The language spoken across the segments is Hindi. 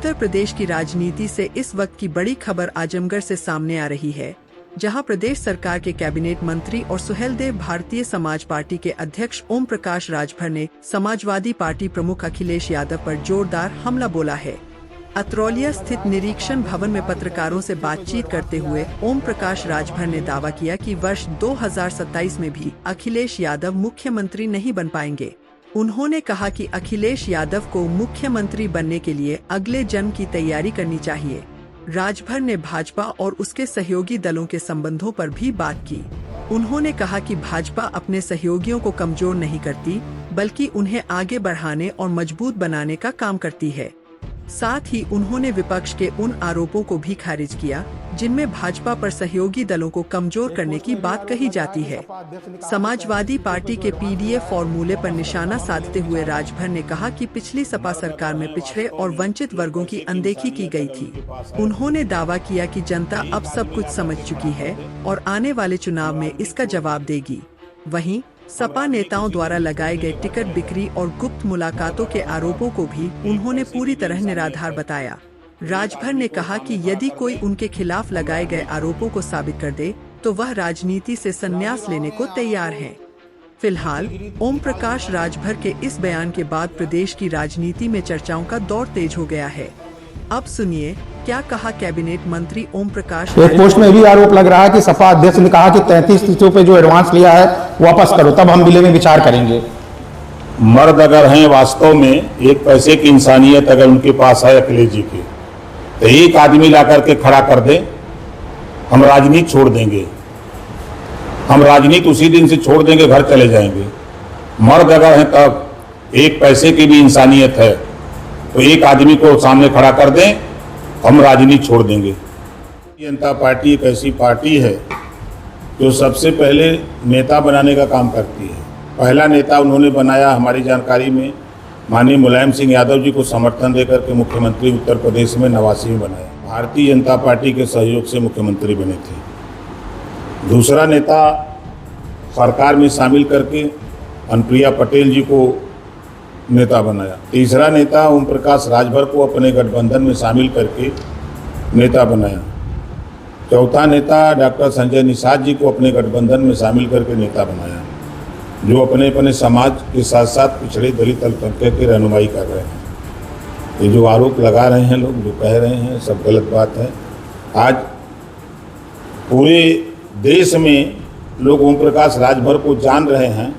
उत्तर प्रदेश की राजनीति से इस वक्त की बड़ी खबर आजमगढ़ से सामने आ रही है, जहां प्रदेश सरकार के कैबिनेट मंत्री और सुहेलदेव भारतीय समाज पार्टी के अध्यक्ष ओम प्रकाश राजभर ने समाजवादी पार्टी प्रमुख अखिलेश यादव पर जोरदार हमला बोला है। अतरौलिया स्थित निरीक्षण भवन में पत्रकारों से बातचीत करते हुए ओम प्रकाश राजभर ने दावा किया कि वर्ष 2027 में भी अखिलेश यादव मुख्यमंत्री नहीं बन पाएंगे। उन्होंने कहा कि अखिलेश यादव को मुख्यमंत्री बनने के लिए अगले जन्म की तैयारी करनी चाहिए। राजभर ने भाजपा और उसके सहयोगी दलों के संबंधों पर भी बात की। उन्होंने कहा कि भाजपा अपने सहयोगियों को कमजोर नहीं करती, बल्कि उन्हें आगे बढ़ाने और मजबूत बनाने का काम करती है। साथ ही उन्होंने विपक्ष के उन आरोपों को भी खारिज किया जिनमें भाजपा पर सहयोगी दलों को कमजोर करने की बात कही जाती है। समाजवादी पार्टी के पीडीएफ फॉर्मूले पर निशाना साधते हुए राजभर ने कहा कि पिछली सपा सरकार में पिछड़े और वंचित वर्गों की अनदेखी की गई थी। उन्होंने दावा किया कि जनता अब सब कुछ समझ चुकी है और आने वाले चुनाव में इसका जवाब देगी। वहीं सपा नेताओं द्वारा लगाए गए टिकट बिक्री और गुप्त मुलाकातों के आरोपों को भी उन्होंने पूरी तरह निराधार बताया। राजभर ने कहा कि यदि कोई उनके खिलाफ लगाए गए आरोपों को साबित कर दे तो वह राजनीति से संन्यास लेने को तैयार हैं। फिलहाल ओम प्रकाश राजभर के इस बयान के बाद प्रदेश की राजनीति में चर्चाओं का दौर तेज हो गया है। अब सुनिए क्या कहा कैबिनेट मंत्री ओम प्रकाश। एक पोस्ट में भी आरोप लग रहा है कि सपा अध्यक्ष ने कहा कि 33 सीटों पे जो एडवांस लिया है वापस करो, तब हम बिले में विचार करेंगे। मर्द अगर हैं वास्तव में, एक पैसे की इंसानियत अगर उनके पास है अखिलेश जी की, तो एक आदमी ला करके खड़ा कर दे, हम राजनीति छोड़ देंगे। हम राजनीति उसी दिन से छोड़ देंगे, घर चले जाएंगे। मर्द अगर हैं तब, एक पैसे की भी इंसानियत है तो एक आदमी को सामने खड़ा कर दें, हम राजनीति छोड़ देंगे। जनता पार्टी एक ऐसी पार्टी है जो सबसे पहले नेता बनाने का काम करती है। पहला नेता उन्होंने बनाया हमारी जानकारी में माननीय मुलायम सिंह यादव जी को समर्थन देकर के मुख्यमंत्री उत्तर प्रदेश में 89 में बनाया। भारतीय जनता पार्टी के सहयोग से मुख्यमंत्री बने थे। दूसरा नेता सरकार में शामिल करके अनुप्रिया पटेल जी को नेता बनाया। तीसरा नेता ओम प्रकाश राजभर को अपने गठबंधन में शामिल करके नेता बनाया। चौथा नेता डॉक्टर संजय निषाद जी को अपने गठबंधन में शामिल करके नेता बनाया, जो अपने अपने समाज के साथ साथ पिछड़े दलित अल्पसंख्यक की रहनुमाई कर रहे हैं। ये जो आरोप लगा रहे हैं लोग, जो कह रहे हैं, सब गलत बात है। आज पूरे देश में लोग ओम प्रकाश राजभर को जान रहे हैं,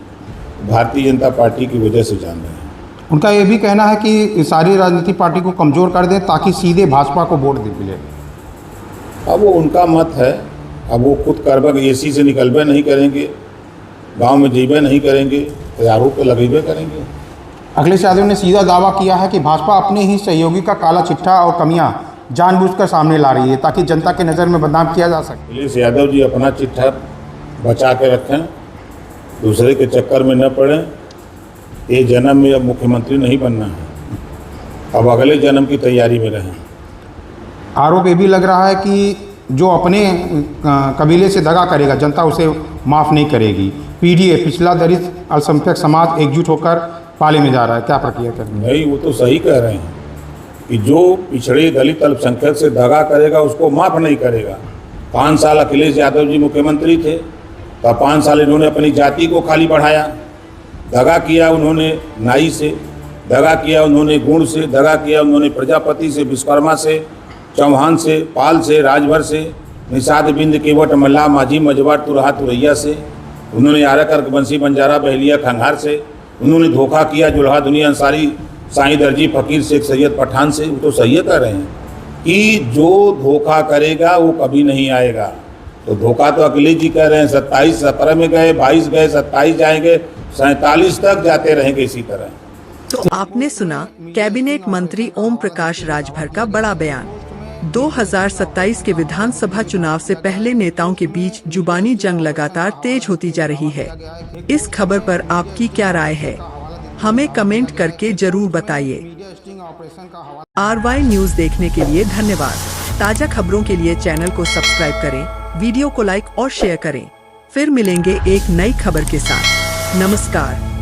भारतीय जनता पार्टी की वजह से जान रहे हैं। उनका ये भी कहना है कि सारी राजनीतिक पार्टी को कमजोर कर दें ताकि सीधे भाजपा को वोट दे मिले। अब वो उनका मत है। अब वो खुद करबा एसी से निकलबे नहीं करेंगे, गांव में जीबे नहीं करेंगे, तो आरोप तो लगेबे करेंगे। अखिलेश यादव ने सीधा दावा किया है कि भाजपा अपने ही सहयोगी का काला चिट्ठा और कमियां जानबूझकर सामने ला रही है ताकि जनता के नज़र में बदनाम किया जा सके। अखिलेश यादव जी अपना चिट्ठा बचा के रखें, दूसरे के चक्कर में न पड़ें। ये जन्म में अब मुख्यमंत्री नहीं बनना है, अब अगले जन्म की तैयारी में रहें। आरोप ये भी लग रहा है कि जो अपने कबीले से दगा करेगा जनता उसे माफ़ नहीं करेगी। पीडीएफ पिछला दलित अल्पसंख्यक समाज एकजुट होकर पाले में जा रहा है, क्या प्रक्रिया करेंगे? नहीं, वो तो सही कह रहे हैं कि जो पिछड़े दलित अल्पसंख्यक से दगा करेगा उसको माफ़ नहीं करेगा। 5 साल अखिलेश यादव जी मुख्यमंत्री थे, तो 5 साल इन्होंने अपनी जाति को खाली बढ़ाया। दगा किया उन्होंने नाई से, दगा किया उन्होंने गुण से, दगा किया उन्होंने प्रजापति से, विश्वकर्मा से, चौहान से, पाल से, राजभर से, निषाद बिंद केवट मल्ला माझी मजबार तुरहा तुरैया से, उन्होंने आरकर बंसी बंजारा बहलिया खंघार से, उन्होंने धोखा किया जुल्हा दुनिया अंसारी साईं दर्जी फकीर शेख सैयद पठान से। वो तो सही कह रहे हैं कि जो धोखा करेगा वो कभी नहीं आएगा। तो धोखा तो अखिलेश जी कह रहे हैं। 27 17 में गए, 22 गए, 27 जाएंगे, 47 तक जाते रहेंगे इसी तरह। तो आपने सुना कैबिनेट मंत्री ओम प्रकाश राजभर का बड़ा बयान। 2027 के विधानसभा चुनाव से पहले नेताओं के बीच जुबानी जंग लगातार तेज होती जा रही है। इस खबर पर आपकी क्या राय है, हमें कमेंट करके जरूर बताइए। RY न्यूज देखने के लिए धन्यवाद। ताजा खबरों के लिए चैनल को सब्सक्राइब करें, वीडियो को लाइक और शेयर करें। फिर मिलेंगे एक नई खबर के साथ। नमस्कार।